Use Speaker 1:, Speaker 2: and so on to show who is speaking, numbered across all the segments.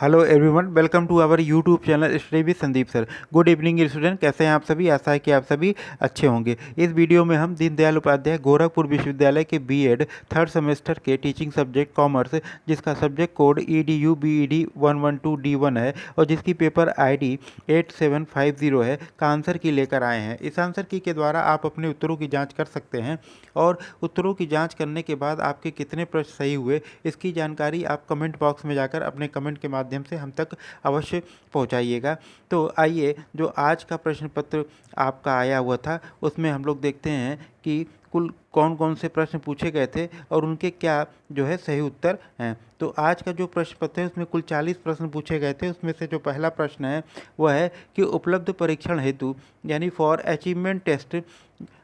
Speaker 1: Hello everyone, welcome to our YouTube channel study with Sandeep sir. Good evening student, कैसे हैं आप सभी? आशा है कि आप सभी अच्छे होंगे। इस वीडियो में हम दीनदयाल उपाध्याय गोरखपुर विश्वविद्यालय के बीएड थर्ड सेमेस्टर के टीचिंग सब्जेक्ट कॉमर्स, जिसका subject code EDU BED 112D1 है और जिसकी पेपर ID 8750 है, का आंसर की लेकर आए हैं। इस आंसर की के द्वारा आप अपने उत्तरों की जाँच कर सकते हैं और उत्तरों की जाँच करने के बाद आपके कितने प्रश्न सही हुए, इसकी जानकारी आप कमेंट बॉक्स में जाकर अपने कमेंट के माध्यम से हम तक अवश्य पहुंचाइएगा। तो आइए, जो आज का प्रश्न पत्र आपका आया हुआ था उसमें हम लोग देखते हैं कि कुल कौन कौन से प्रश्न पूछे गए थे और उनके क्या जो है सही उत्तर हैं। तो आज का जो प्रश्न पत्र है उसमें कुल 40 प्रश्न पूछे गए थे। उसमें से जो पहला प्रश्न है वह है कि उपलब्ध परीक्षण हेतु यानी for achievement test,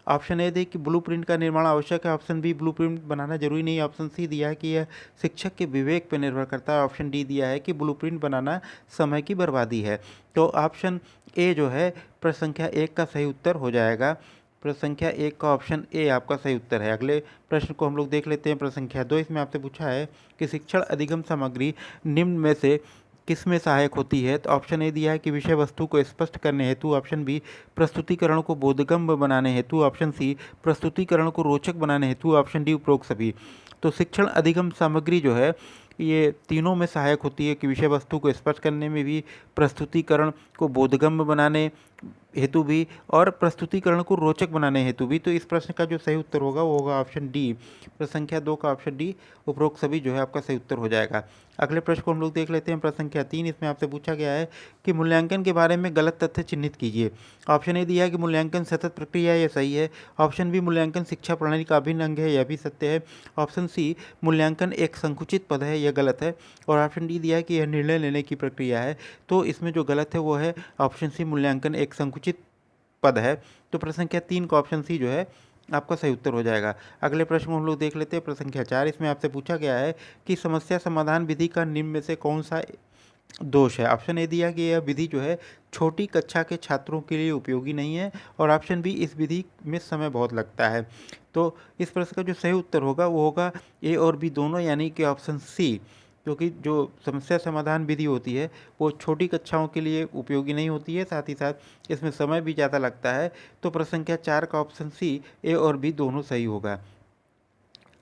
Speaker 1: option A दे कि ब्लूप्रिंट का निर्माण आवश्यक है, ऑप्शन बी ब्लूप्रिंट बनाना जरूरी नहीं, ऑप्शन सी दिया है कि यह शिक्षक के विवेक पर निर्भर करता है, ऑप्शन डी दिया है कि ब्लूप्रिंट बनाना समय की बर्बादी है। तो ऑप्शन ए जो है प्रश्न संख्या 1 का सही उत्तर हो जाएगा। प्रश्न संख्या 1 का ऑप्शन ए आपका सही उत्तर है। अगले प्रश्न को हम लोग देख लेते हैं। प्रश्न संख्या 2 इसमें आपसे पूछा है कि शिक्षण अधिगम सामग्री निम्न में से किस में सहायक होती है। तो ऑप्शन ए दिया है कि विषय वस्तु को स्पष्ट करने हेतु, ऑप्शन बी प्रस्तुतिकरण को बोधगम्य बनाने हेतु, ऑप्शन सी प्रस्तुतिकरण को रोचक बनाने हेतु, ऑप्शन डी उपरोक्त सभी। तो शिक्षण अधिगम सामग्री जो है ये तीनों में सहायक होती है कि विषय वस्तु को स्पष्ट करने में भी, प्रस्तुतिकरण को बोधगम्य बनाने हेतु भी और प्रस्तुतिकरण को रोचक बनाने हेतु भी। तो इस प्रश्न का जो सही उत्तर होगा वो होगा ऑप्शन डी। प्रश्न संख्या 2 का ऑप्शन डी उपरोक्त सभी जो है आपका सही उत्तर हो जाएगा। अगले प्रश्न को हम लोग देख लेते हैं। प्रश्न संख्या 3 इसमें आपसे पूछा गया है कि मूल्यांकन के बारे में गलत तथ्य चिन्हित कीजिए। ऑप्शन ए दिया है कि मूल्यांकन सतत प्रक्रिया है, यह सही है। ऑप्शन बी मूल्यांकन शिक्षा प्रणाली का अभिन्न अंग है, यह भी सत्य है। ऑप्शन सी मूल्यांकन एक संकुचित पद है, यह गलत है। और ऑप्शन डी दिया है कि यह निर्णय लेने की प्रक्रिया है। तो इसमें जो गलत है वो है ऑप्शन सी, मूल्यांकन एक संकुचित पद है। तो प्रश्न संख्या 3 का ऑप्शन सी जो है आपका सही उत्तर हो जाएगा। अगले प्रश्न को हम लोग देख लेते हैं। प्रश्न संख्या 4 इसमें आपसे पूछा गया है कि समस्या समाधान विधि का निम्न में से कौन सा दोष है। ऑप्शन ए दिया कि यह विधि जो है छोटी कक्षा के छात्रों के लिए उपयोगी नहीं है और ऑप्शन बी इस विधि में समय बहुत लगता है। तो इस प्रश्न का जो सही उत्तर होगा वो होगा ए और बी दोनों, यानी कि ऑप्शन सी, क्योंकि जो समस्या समाधान विधि होती है वो छोटी कक्षाओं के लिए उपयोगी नहीं होती है, साथ ही साथ इसमें समय भी ज़्यादा लगता है। तो प्रश्न संख्या 4 का ऑप्शन सी, ए और बी दोनों सही होगा।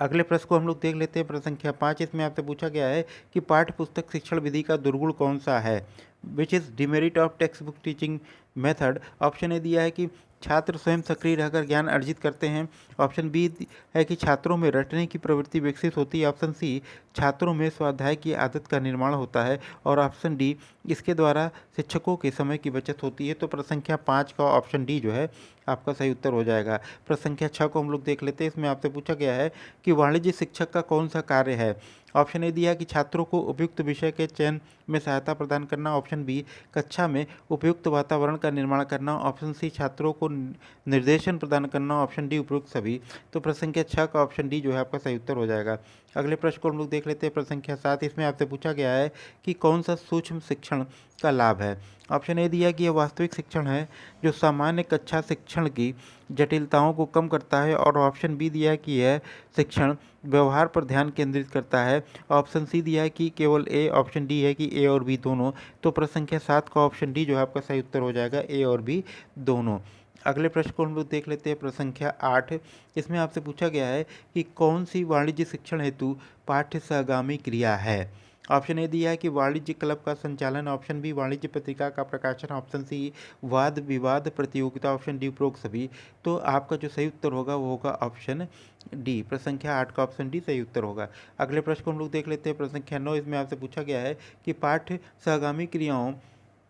Speaker 1: अगले प्रश्न को हम लोग देख लेते हैं। प्रश्न संख्या 5 इसमें आपसे पूछा गया है कि पाठ्य पुस्तक शिक्षण विधि का दुर्गुण कौन सा है, which is demerit of text book teaching method. Option A दिया है कि छात्र स्वयं सक्रिय रहकर ज्ञान अर्जित करते हैं। ऑप्शन बी है कि छात्रों में रटने की प्रवृत्ति विकसित होती है। ऑप्शन सी छात्रों में स्वाध्याय की आदत का निर्माण होता है और ऑप्शन डी इसके द्वारा शिक्षकों के समय की बचत होती है। तो प्रश्न संख्या 5 का ऑप्शन डी जो है आपका सही उत्तर हो जाएगा। प्रश्न संख्या 6 को हम लोग देख लेते हैं। इसमें आपसे पूछा गया है कि वाणिज्य शिक्षक का कौन सा कार्य है। ऑप्शन ए दिया कि छात्रों को उपयुक्त विषय के चयन में सहायता प्रदान करना। ऑप्शन बी कक्षा में उपयुक्त वातावरण का निर्माण करना। ऑप्शन सी छात्रों को निर्देशन प्रदान करना। ऑप्शन डी उपयुक्त सभी। तो प्रश्न संख्या 6 का ऑप्शन डी जो है आपका सही उत्तर हो जाएगा। अगले प्रश्न को हम लोग देख लेते हैं। प्रश्न संख्या 7 इसमें आपसे पूछा गया है कि कौन सा सूक्ष्म शिक्षण का लाभ है। ऑप्शन ए दिया कि यह वास्तविक शिक्षण है जो सामान्य कक्षा शिक्षण की जटिलताओं को कम करता है और ऑप्शन बी दिया है कि यह शिक्षण व्यवहार पर ध्यान केंद्रित करता है। ऑप्शन सी दिया है कि केवल ए। ऑप्शन डी है कि ए और बी दोनों। तो प्रश्न संख्या 7 का ऑप्शन डी जो है आपका सही उत्तर हो जाएगा, ए और बी दोनों। अगले प्रश्न को हम लोग देख लेते हैं। प्रश्न संख्या 8 इसमें आपसे पूछा गया है कि कौन सी वाणिज्य शिक्षण हेतु पाठ्य सहगामी क्रिया है। ऑप्शन ए दिया है कि वाणिज्य क्लब का संचालन। ऑप्शन बी वाणिज्य पत्रिका का प्रकाशन। ऑप्शन सी वाद विवाद प्रतियोगिता। ऑप्शन डी उपरोक्त सभी। तो आपका जो सही उत्तर होगा वो होगा ऑप्शन डी। प्रश्न संख्या 8 का ऑप्शन डी सही उत्तर होगा। अगले प्रश्न को हम लोग देख लेते हैं। प्रश्न संख्या 9 इसमें आपसे पूछा गया है कि पाठ्य सहगामी क्रियाओं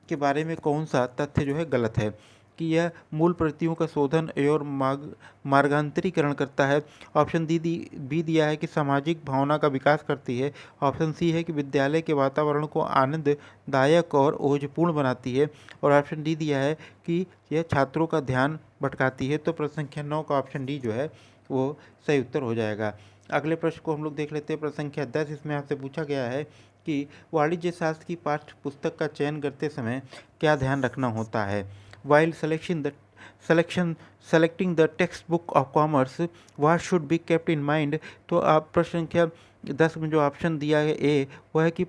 Speaker 1: के बारे में कौन सा तथ्य जो है गलत है, कि यह मूल प्रतियों का शोधन और मार्गांतरीकरण करता है। ऑप्शन बी दिया है कि सामाजिक भावना का विकास करती है। ऑप्शन सी है कि विद्यालय के वातावरण को आनंददायक और ओजपूर्ण बनाती है और ऑप्शन डी दिया है कि यह छात्रों का ध्यान भटकाती है। तो प्रश्न संख्या 9 का ऑप्शन डी जो है वो सही उत्तर हो जाएगा। अगले प्रश्न को हम लोग देख लेते हैं। प्रश्न संख्या 10 इसमें आपसे पूछा गया है कि वाणिज्य शास्त्र की पाठ्य पुस्तक का चयन करते समय क्या ध्यान रखना होता है। While selecting the textbook of commerce, what should be kept in mind। तो आप प्रश्न संख्या 10 में जो ऑप्शन दिया है ए, वह है कि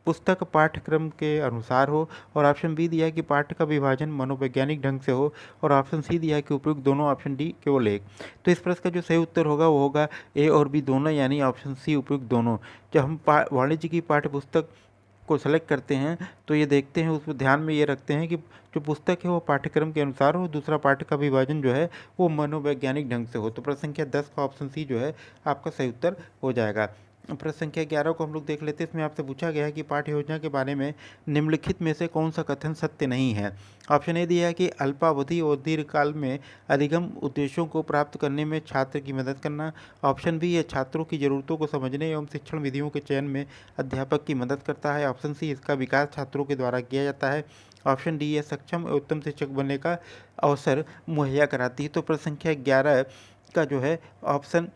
Speaker 1: पुस्तक पाठ्यक्रम के अनुसार हो, और ऑप्शन बी दिया है कि पाठ्य का विभाजन मनोवैज्ञानिक ढंग से हो, और ऑप्शन सी दिया है कि उपयुक्त दोनों, ऑप्शन डी केवल एक। तो इस प्रश्न का जो सही उत्तर होगा वो होगा ए और बी दोनों, यानी ऑप्शन सी उपयुक्त दोनों। जब हम वाणिज्य की पाठ्य पुस्तक को सेलेक्ट करते हैं तो ये देखते हैं, उसमें ध्यान में ये रखते हैं कि जो पुस्तक है वो पाठ्यक्रम के अनुसार हो, दूसरा पाठ्य का विभाजन जो है वो मनोवैज्ञानिक ढंग से हो। तो प्रश्न संख्या 10 का ऑप्शन सी जो है आपका सही उत्तर हो जाएगा। प्रश्न संख्या 11 को हम लोग देख लेते हैं। इसमें आपसे पूछा गया है कि पाठ्य योजना के बारे में निम्नलिखित में से कौन सा कथन सत्य नहीं है। ऑप्शन ए दिया है कि अल्पावधि और दीर्घकाल में अधिगम उद्देश्यों को प्राप्त करने में छात्र की मदद करना। ऑप्शन बी है छात्रों की जरूरतों को समझने एवं शिक्षण विधियों के चयन में अध्यापक की मदद करता है। ऑप्शन सी इसका विकास छात्रों के द्वारा किया जाता है। ऑप्शन डी है सक्षम और उत्तम शिक्षक बनने का अवसर मुहैया कराती है। तो प्रश्न संख्या 11 का जो है ऑप्शन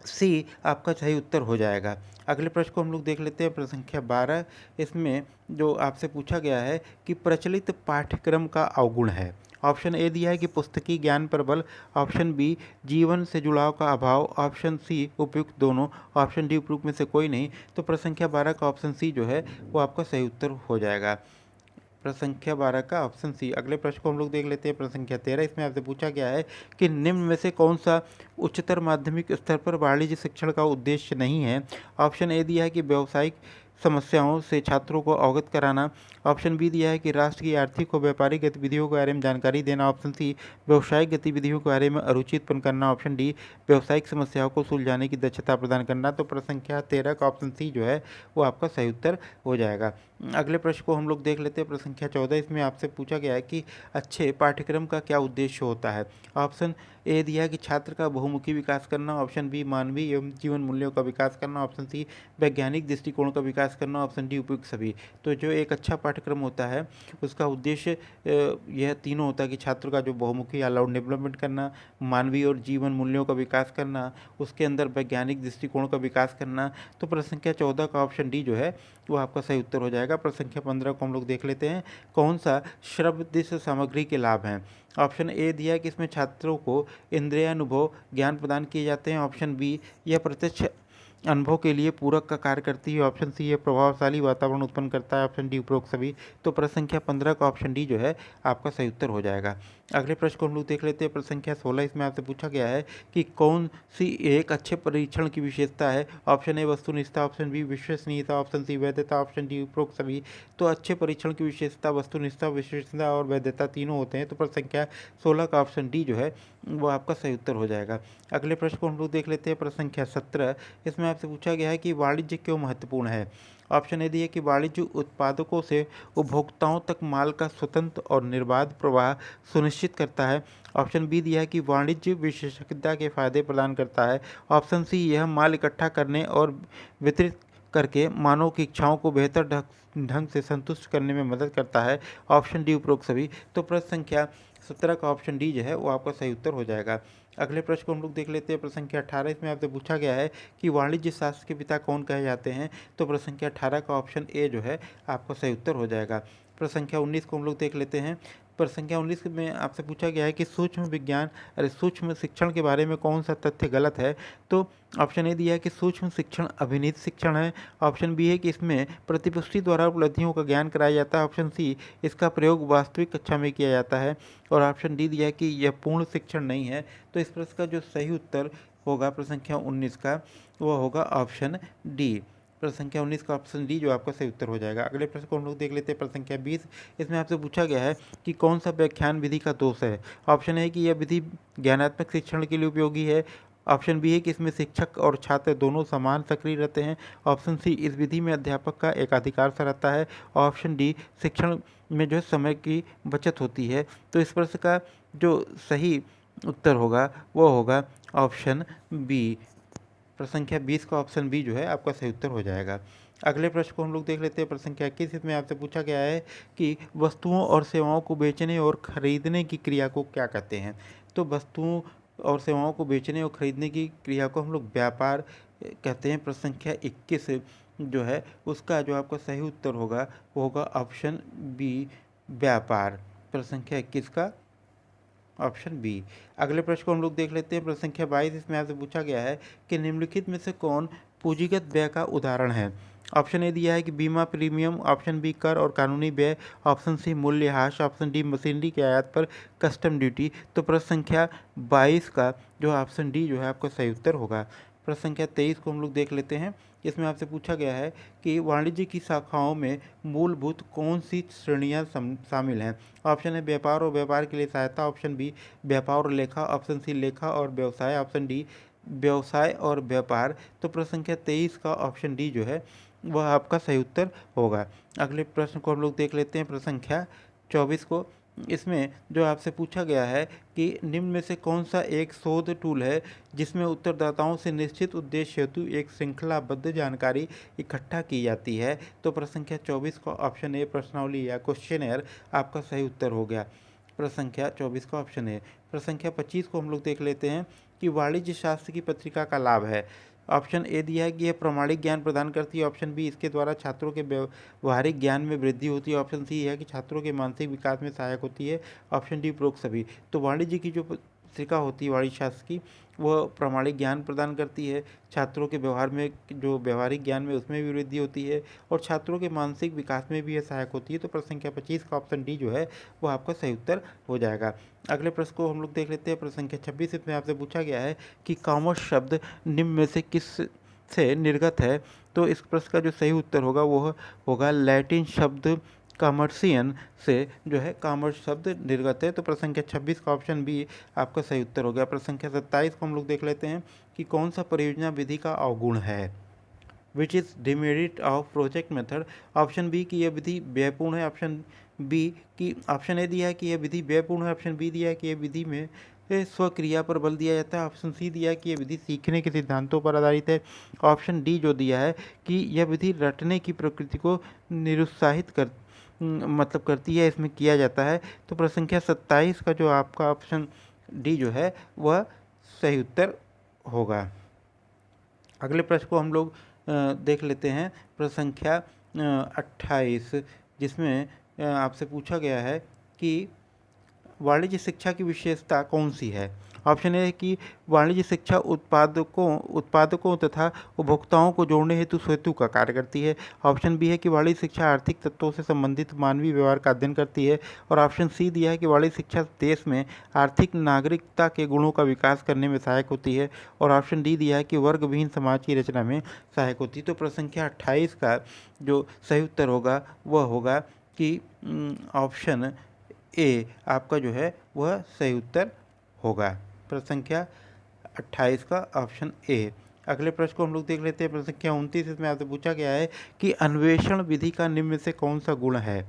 Speaker 1: सी आपका सही उत्तर हो जाएगा। अगले प्रश्न को हम लोग देख लेते हैं, प्रश्न संख्या 12। इसमें जो आपसे पूछा गया है कि प्रचलित पाठ्यक्रम का अवगुण है। ऑप्शन ए दिया है कि पुस्तकीय ज्ञान पर बल, ऑप्शन बी जीवन से जुड़ाव का अभाव, ऑप्शन सी उपयुक्त दोनों, ऑप्शन डी उपयुक्त में से कोई नहीं। तो प्रश्न संख्या 12 का ऑप्शन सी जो है वो आपका सही उत्तर हो जाएगा। प्रश्न संख्या 12 का ऑप्शन सी। अगले प्रश्न को हम लोग देख लेते हैं, प्रश्न संख्या 13। इसमें आपसे पूछा गया है कि निम्न में से कौन सा उच्चतर माध्यमिक स्तर पर वाणिज्य शिक्षण का उद्देश्य नहीं है। ऑप्शन ए दिया है कि व्यावसायिक समस्याओं से छात्रों को अवगत कराना। ऑप्शन बी दिया है कि राष्ट्र की आर्थिक और व्यापारिक गतिविधियों के बारे में जानकारी देना। ऑप्शन सी व्यावसायिक गतिविधियों के बारे में अरुचि उत्पन्न करना। ऑप्शन डी व्यावसायिक समस्याओं को सुलझाने की दक्षता प्रदान करना। तो प्रश्न संख्या 13 का ऑप्शन सी जो है वो आपका सही उत्तर हो जाएगा। अगले प्रश्न को हम लोग देख लेते हैं, प्रश्न संख्या 14। इसमें आपसे पूछा गया है कि अच्छे पाठ्यक्रम का क्या उद्देश्य होता है। ऑप्शन ए दिया है कि छात्र का बहुमुखी विकास करना। ऑप्शन बी मानवीय एवं जीवन मूल्यों का विकास करना। ऑप्शन सी वैज्ञानिक दृष्टिकोण का विकास करना। ऑप्शन डी उपयुक्त सभी। तो जो एक अच्छा पाठ्यक्रम होता है उसका उद्देश्य यह तीनों होता है कि छात्र का जो बहुमुखी ऑल राउंड डेवलपमेंट करना, मानवीय और जीवन मूल्यों का विकास करना, उसके अंदर वैज्ञानिक दृष्टिकोण का विकास करना। तो प्रश्न संख्या 14 का ऑप्शन डी जो है वो आपका सही उत्तर हो जाएगा। प्रश्न संख्या 15 को हम लोग देख लेते हैं, कौन सा श्रवदृश्य सामग्री के लाभ हैं। ऑप्शन ए दिया है कि इसमें छात्रों को इंद्रियानुभव ज्ञान प्रदान किए जाते हैं। ऑप्शन बी यह प्रत्यक्ष अनुभव के लिए पूरक का कार्य करती है। ऑप्शन सी ये प्रभावशाली वातावरण उत्पन्न करता है। ऑप्शन डी उपरोक्त सभी। तो प्रश्न संख्या 15 का ऑप्शन डी जो है आपका सही उत्तर हो जाएगा। अगले प्रश्न को हम लोग देख लेते हैं, प्रश्न संख्या 16। इसमें आपसे पूछा गया है कि कौन सी एक अच्छे परीक्षण की विशेषता है। ऑप्शन ए वस्तुनिष्ठता, ऑप्शन बी विश्वसनीयता, ऑप्शन सी वैधता, ऑप्शन डी उपरोक्त सभी। तो अच्छे परीक्षण की विशेषता वस्तुनिष्ठता, विश्वसनीयता और वैधता तीनों होते हैं। तो प्रश्न संख्या 16 का ऑप्शन डी जो है वो आपका सही उत्तर हो जाएगा। अगले प्रश्न को हम लोग देख लेते हैं, प्रश्न संख्या 17। इसमें आपसे पूछा गया है कि वाणिज्य क्यों महत्वपूर्ण है। ऑप्शन ए दिए कि वाणिज्य उत्पादकों से उपभोक्ताओं तक माल का स्वतंत्र और निर्बाध प्रवाह सुनिश्चित करता है। ऑप्शन बी दिया है कि वाणिज्य विशेषज्ञता के फायदे प्रदान करता है। ऑप्शन सी यह माल इकट्ठा करने और वितरित करके मानव की इच्छाओं को बेहतर ढंग से संतुष्ट करने में मदद करता है। ऑप्शन डी उपरोक्त सभी। तो प्रश्न संख्या 17 का ऑप्शन डी जो है वो आपका सही उत्तर हो जाएगा। अगले प्रश्न को हम लोग देख लेते हैं, प्रश्न संख्या 18। इसमें आपसे पूछा गया है कि वाणिज्य शास्त्र के पिता कौन कहे जाते हैं। तो प्रश्न संख्या 18 का ऑप्शन ए जो है आपका सही उत्तर हो जाएगा। प्रश्न संख्या 19 को हम लोग देख लेते हैं। प्रश्न संख्या 19 में आपसे पूछा गया है कि सूक्ष्म विज्ञान अरे सूक्ष्म शिक्षण के बारे में कौन सा तथ्य गलत है। तो ऑप्शन ए दिया है कि सूक्ष्म शिक्षण अभिनीत शिक्षण है। ऑप्शन बी है कि इसमें प्रतिपुष्टि द्वारा उपलब्धियों का ज्ञान कराया जाता है। ऑप्शन सी इसका प्रयोग वास्तविक कक्षा में किया जाता है। और ऑप्शन डी दिया है कि यह पूर्ण शिक्षण नहीं है। तो इस प्रश्न का जो सही उत्तर होगा प्रश्न संख्या 19 का वो होगा ऑप्शन डी। प्रश्न संख्या 19 का ऑप्शन डी जो आपका सही उत्तर हो जाएगा। अगले प्रश्न को हम लोग देख लेते हैं, प्रश्न संख्या 20। इसमें आपसे पूछा गया है कि कौन सा व्याख्यान विधि का दोष है। ऑप्शन है कि यह विधि ज्ञानात्मक शिक्षण के लिए उपयोगी है। ऑप्शन बी है कि इसमें शिक्षक और छात्र दोनों समान सक्रिय रहते हैं। ऑप्शन सी इस विधि में अध्यापक का एकाधिकार सा रहता है। ऑप्शन डी शिक्षण में जो है समय की बचत होती है। तो इस प्रश्न का जो सही उत्तर होगा वो होगा ऑप्शन बी। प्रश्न संख्या 20 का ऑप्शन बी जो है आपका सही उत्तर हो जाएगा। अगले प्रश्न को हम लोग देख लेते हैं, प्रश्न संख्या 21। इसमें आपसे पूछा गया है कि वस्तुओं और सेवाओं को बेचने और खरीदने की क्रिया को क्या कहते हैं। तो वस्तुओं और सेवाओं को बेचने और खरीदने की क्रिया को हम लोग व्यापार कहते हैं। प्रश्न संख्या 21 जो है उसका जो आपका सही उत्तर होगा वो होगा ऑप्शन बी व्यापार। प्रश्न संख्या 21 का ऑप्शन बी। अगले प्रश्न को हम लोग देख लेते हैं, प्रश्न संख्या 22। इसमें आपसे पूछा गया है कि निम्नलिखित में से कौन पूंजीगत व्यय का उदाहरण है। ऑप्शन ए दिया है कि बीमा प्रीमियम, ऑप्शन बी कर और कानूनी व्यय, ऑप्शन सी मूल्यह्रास, ऑप्शन डी मशीनरी के आयात पर कस्टम ड्यूटी। तो प्रश्न संख्या 22 का जो ऑप्शन डी जो है आपका सही उत्तर होगा। प्रश्न संख्या 23 को हम लोग देख लेते हैं। इसमें आपसे पूछा गया है कि वाणिज्य की शाखाओं में मूलभूत कौन सी श्रेणियां शामिल हैं। ऑप्शन है व्यापार और व्यापार के लिए सहायता, ऑप्शन बी व्यापार और लेखा, ऑप्शन सी लेखा और व्यवसाय, ऑप्शन डी व्यवसाय और व्यापार। तो प्रश्न संख्या 23 का ऑप्शन डी जो है वह आपका सही उत्तर होगा। अगले प्रश्न को हम लोग देख लेते हैं, प्रश्न संख्या 24 को। इसमें जो आपसे पूछा गया है कि निम्न में से कौन सा एक शोध टूल है जिसमें उत्तरदाताओं से निश्चित उद्देश्य हेतु एक श्रृंखलाबद्ध जानकारी इकट्ठा की जाती है। तो प्रश्न संख्या 24 का ऑप्शन ए प्रश्नावली या क्वेश्चनर आपका सही उत्तर हो गया। प्रश्न संख्या 24 का ऑप्शन है। प्रश्न संख्या 25 को हम लोग देख लेते हैं कि वाणिज्य शास्त्र की पत्रिका का लाभ है। ऑप्शन ए दिया है कि यह प्रामाणिक ज्ञान प्रदान करती है, ऑप्शन बी इसके द्वारा छात्रों के व्यवहारिक ज्ञान में वृद्धि होती है, ऑप्शन सी है कि छात्रों के मानसिक विकास में सहायक होती है, ऑप्शन डी उपरोक्त सभी। तो वाणिज्य की जो पत्रिका होती है वाणिज्य शास्त्र की, वह प्रामाणिक ज्ञान प्रदान करती है, छात्रों के व्यवहार में जो व्यवहारिक ज्ञान में उसमें भी वृद्धि होती है और छात्रों के मानसिक विकास में भी यह सहायक होती है। तो प्रश्न संख्या 25 का ऑप्शन डी जो है वो आपका सही उत्तर हो जाएगा। अगले प्रश्न को हम लोग देख लेते हैं। प्रश्न संख्या 26 में आपसे पूछा गया है कि कॉमर्स शब्द निम्न में से किस से निर्गत है। तो इस प्रश्न का जो सही उत्तर होगा वो होगा लैटिन शब्द कॉमर्सियन से जो है कॉमर्स शब्द निर्गत है। तो प्रश्न संख्या 26 का ऑप्शन बी आपका सही उत्तर हो गया। प्रश्न संख्या 27 को हम लोग देख लेते हैं कि कौन सा परियोजना विधि का अवगुण है, which is demerit of project method. Option B की यह विधि व्ययपूर्ण है, ऑप्शन बी की ऑप्शन ए दिया है कि यह विधि व्ययपूर्ण है, ऑप्शन बी दिया है कि यह विधि में स्वक्रिया पर बल दिया जाता है, ऑप्शन सी दिया है कि यह विधि सीखने के सिद्धांतों पर आधारित है, ऑप्शन डी जो दिया है कि यह विधि रटने की प्रकृति को निरुत्साहित करती है, इसमें किया जाता है। तो प्रश्न संख्या 27 का जो आपका ऑप्शन डी जो है वह सही उत्तर होगा। अगले प्रश्न को हम लोग देख लेते हैं। प्रश्न संख्या 28 जिसमें आपसे पूछा गया है कि वाणिज्य शिक्षा की विशेषता कौन सी है। ऑप्शन ए है कि वाणिज्य शिक्षा उत्पादकों तथा उपभोक्ताओं को जोड़ने हेतु सेतु का कार्य करती है, ऑप्शन बी है कि वाणिज्य शिक्षा आर्थिक तत्वों से संबंधित मानवीय व्यवहार का अध्ययन करती है और ऑप्शन सी दिया है कि वाणिज्य शिक्षा देश में आर्थिक नागरिकता के गुणों का विकास करने में सहायक होती है और ऑप्शन डी दिया है कि वर्ग विहीन समाज की रचना में सहायक होती है। तो प्रश्न संख्या 28 का जो सही उत्तर होगा वह होगा कि ऑप्शन ए आपका जो है वह सही उत्तर होगा। प्रश्न संख्या 28 का ऑप्शन ए। अगले प्रश्न को हम लोग देख लेते हैं। प्रश्न संख्या 29 इसमें आपसे पूछा गया है कि अन्वेषण विधि का निम्न में से कौन सा गुण है।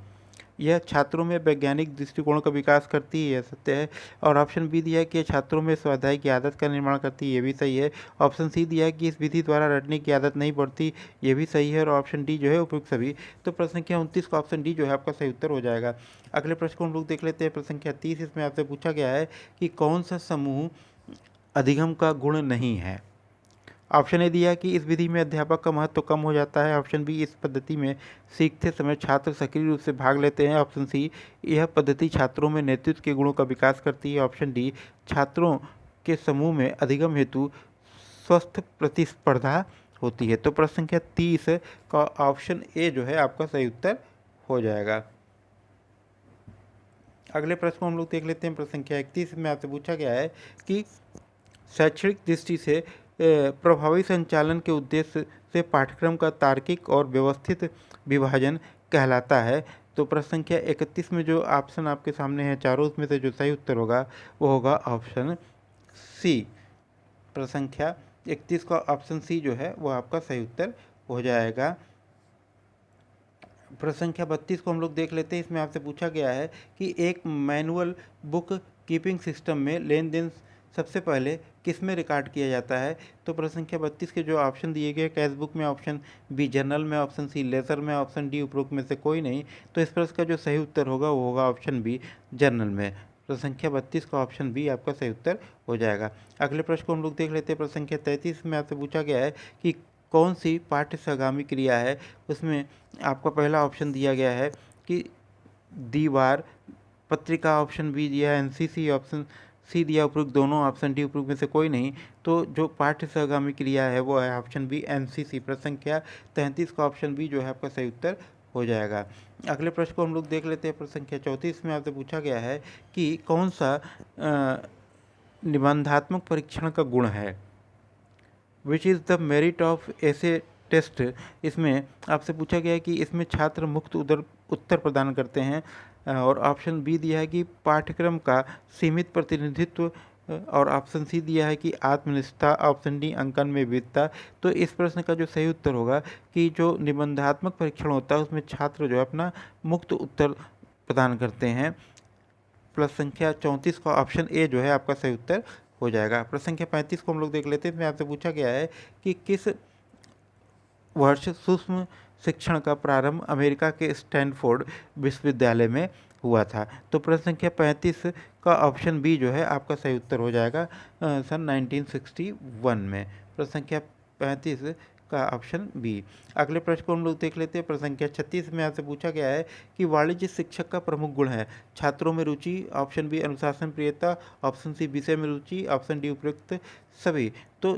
Speaker 1: यह छात्रों में वैज्ञानिक दृष्टिकोण का विकास करती है, यह सत्य है। और ऑप्शन बी दिया है कि यह छात्रों में स्वाध्याय की आदत का निर्माण करती है, ये भी सही है। ऑप्शन सी दिया है कि इस विधि द्वारा रटने की आदत नहीं पड़ती, ये भी सही है। और ऑप्शन डी जो है उपयुक्त सभी। तो प्रश्न संख्या 29 का ऑप्शन डी जो है आपका सही उत्तर हो जाएगा। अगले प्रश्न को हम लोग देख लेते हैं। प्रश्न संख्या 30 इसमें आपसे पूछा गया है कि कौन सा समूह अधिगम का गुण नहीं है। ऑप्शन ए दिया कि इस विधि में अध्यापक का महत्व कम हो जाता है, ऑप्शन बी इस पद्धति में सीखते समय छात्र सक्रिय रूप से भाग लेते हैं, ऑप्शन सी यह पद्धति छात्रों में नेतृत्व के गुणों का विकास करती है, ऑप्शन डी छात्रों के समूह में अधिगम हेतु स्वस्थ प्रतिस्पर्धा होती है। तो प्रश्न संख्या 30 का ऑप्शन ए जो है आपका सही उत्तर हो जाएगा। अगले प्रश्न को हम लोग देख लेते हैं। प्रश्न संख्या 31 में आपसे पूछा गया है कि शैक्षणिक दृष्टि से प्रभावी संचालन के उद्देश्य से पाठ्यक्रम का तार्किक और व्यवस्थित विभाजन कहलाता है। तो प्रश्न संख्या 31 में जो ऑप्शन आपके सामने है चारों, उसमें से जो सही उत्तर होगा वो होगा ऑप्शन सी। प्रश्न संख्या 31 का ऑप्शन सी जो है वो आपका सही उत्तर हो जाएगा। प्रश्न संख्या 32 को हम लोग देख लेते हैं। इसमें आपसे पूछा गया है कि एक मैनुअल बुक कीपिंग सिस्टम में लेन देन सबसे पहले किस में रिकॉर्ड किया जाता है। तो प्रश्न संख्या 32 के जो ऑप्शन दिए गए कैश बुक में, ऑप्शन बी जर्नल में, ऑप्शन सी लेजर में, ऑप्शन डी उपरोक्त में से कोई नहीं। तो इस प्रश्न का जो सही उत्तर होगा वो होगा ऑप्शन बी जर्नल में। प्रश्न संख्या 32 का ऑप्शन बी आपका सही उत्तर हो जाएगा। अगले प्रश्न को हम लोग देख लेते हैं। प्रश्न संख्या 33 में आपसे पूछा गया है कि कौन सी पाठ्यसगामी क्रिया है। उसमें आपका पहला ऑप्शन दिया गया है कि दीवार पत्रिका, ऑप्शन बी दिया है एनसीसी, ऑप्शन सी दिया उपयुक्त दोनों, ऑप्शन डी उपयुक्त में से कोई नहीं, तो जो पाठ्य सहगामी क्रिया है वो है ऑप्शन बी एनसीसी। प्रश्न संख्या 33 का ऑप्शन बी जो है आपका सही उत्तर हो जाएगा। अगले प्रश्न को हम लोग देख लेते हैं। प्रश्न संख्या 34 में आपसे पूछा गया है कि कौन सा निबंधात्मक परीक्षण का गुण है, which is the merit of ऐसे टेस्ट। इसमें आपसे पूछा गया है कि इसमें छात्र मुक्त उत्तर प्रदान करते हैं, और ऑप्शन बी दिया है कि पाठ्यक्रम का सीमित प्रतिनिधित्व, और ऑप्शन सी दिया है कि आत्मनिष्ठा, ऑप्शन डी अंकन में विविधता। तो इस प्रश्न का जो सही उत्तर होगा कि जो निबंधात्मक परीक्षण होता है उसमें छात्र जो है अपना मुक्त उत्तर प्रदान करते हैं। प्रश्न संख्या 34 का ऑप्शन ए जो है आपका सही उत्तर हो जाएगा। प्रश्न संख्या 35 को हम लोग देख लेते हैं। इसमें आपसे पूछा गया है कि किस वर्ष सूक्ष्म शिक्षण का प्रारंभ अमेरिका के स्टैनफोर्ड विश्वविद्यालय में हुआ था। तो प्रश्न संख्या 35 का ऑप्शन बी जो है आपका सही उत्तर हो जाएगा सन 1961 में। प्रश्न संख्या 35 का ऑप्शन बी। अगले प्रश्न को हम लोग देख लेते हैं। प्रश्न संख्या 36 में आपसे पूछा गया है कि वाणिज्य शिक्षक का प्रमुख गुण है छात्रों में रुचि, ऑप्शन बी अनुशासन प्रियता, ऑप्शन सी विषय में रुचि, ऑप्शन डी उपयुक्त सभी। तो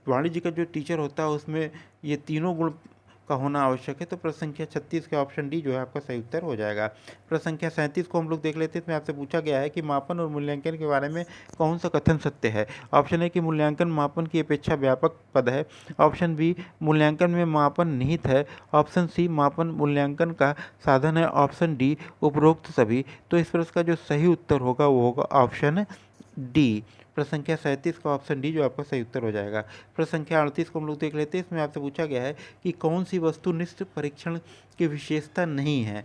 Speaker 1: वाणिज्य का जो टीचर होता है उसमें ये तीनों गुण का होना आवश्यक है। तो प्रश्न संख्या 36 के ऑप्शन डी जो है आपका सही उत्तर हो जाएगा। प्रश्न संख्या 37 को हम लोग देख लेते हैं। इसमें आपसे पूछा गया है कि मापन और मूल्यांकन के बारे में कौन सा कथन सत्य है। ऑप्शन ए कि मूल्यांकन मापन की अपेक्षा व्यापक पद है, ऑप्शन बी मूल्यांकन में मापन निहित है, ऑप्शन सी मापन मूल्यांकन का साधन है, ऑप्शन डी उपरोक्त सभी। तो इस प्रश्न का जो सही उत्तर होगा वो होगा ऑप्शन डी। प्रश्न संख्या 37 का ऑप्शन डी जो आपका सही उत्तर हो जाएगा। प्रश्न संख्या 38 को हम लोग देख लेते हैं। इसमें आपसे पूछा गया है कि कौन सी वस्तुनिष्ठ परीक्षण की विशेषता नहीं है।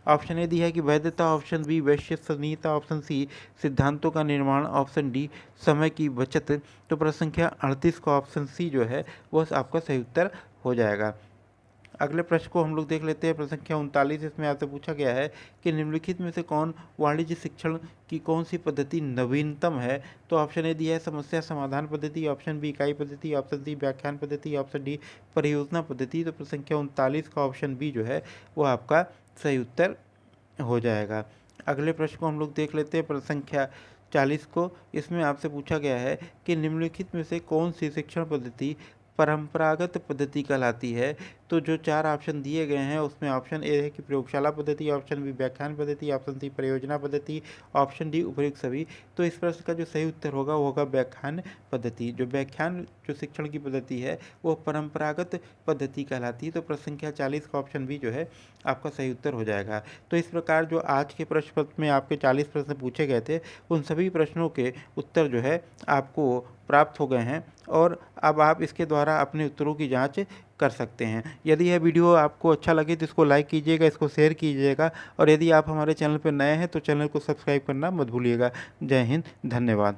Speaker 1: ऑप्शन ए दिया है कि वैधता, ऑप्शन बी विश्वसनीयता, ऑप्शन सी सिद्धांतों का निर्माण, ऑप्शन डी समय की बचत। तो प्रश्न संख्या 38 का ऑप्शन सी जो है वह आपका सही उत्तर हो जाएगा। अगले प्रश्न को हम लोग देख लेते हैं। प्रश्न संख्या 39, इसमें आपसे पूछा गया है कि निम्नलिखित में से कौन वाणिज्य शिक्षण की कौन सी पद्धति नवीनतम है। तो ऑप्शन ए दिया है समस्या समाधान पद्धति, ऑप्शन बी इकाई पद्धति, ऑप्शन सी व्याख्यान पद्धति, ऑप्शन डी परियोजना पद्धति। तो प्रश्न संख्या 39 का ऑप्शन बी जो है वो आपका सही उत्तर हो जाएगा। अगले प्रश्न को हम लोग देख लेते हैं। प्रश्न संख्या 40 को, इसमें आपसे पूछा गया है कि निम्नलिखित में से कौन सी शिक्षण पद्धति परंपरागत पद्धति कहलाती है। तो जो चार ऑप्शन दिए गए हैं उसमें ऑप्शन ए है कि प्रयोगशाला पद्धति, ऑप्शन बी व्याख्यान पद्धति, ऑप्शन सी परियोजना पद्धति, ऑप्शन डी उपयुक्त सभी। तो इस प्रश्न का जो सही उत्तर होगा वो होगा व्याख्यान पद्धति। जो व्याख्यान जो शिक्षण की पद्धति है वो परंपरागत पद्धति कहलाती है। तो प्रश्न संख्या 40 का ऑप्शन बी जो है आपका सही उत्तर हो जाएगा। तो इस प्रकार जो आज के प्रश्न पत्र में आपके 40 प्रश्न पूछे गए थे उन सभी प्रश्नों के उत्तर जो है आपको प्राप्त हो गए हैं, और अब आप इसके द्वारा अपने उत्तरों की जांच कर सकते हैं। यदि यह वीडियो आपको अच्छा लगे तो इसको लाइक कीजिएगा, इसको शेयर कीजिएगा, और यदि आप हमारे चैनल पर नए हैं तो चैनल को सब्सक्राइब करना मत भूलिएगा। जय हिंद, धन्यवाद।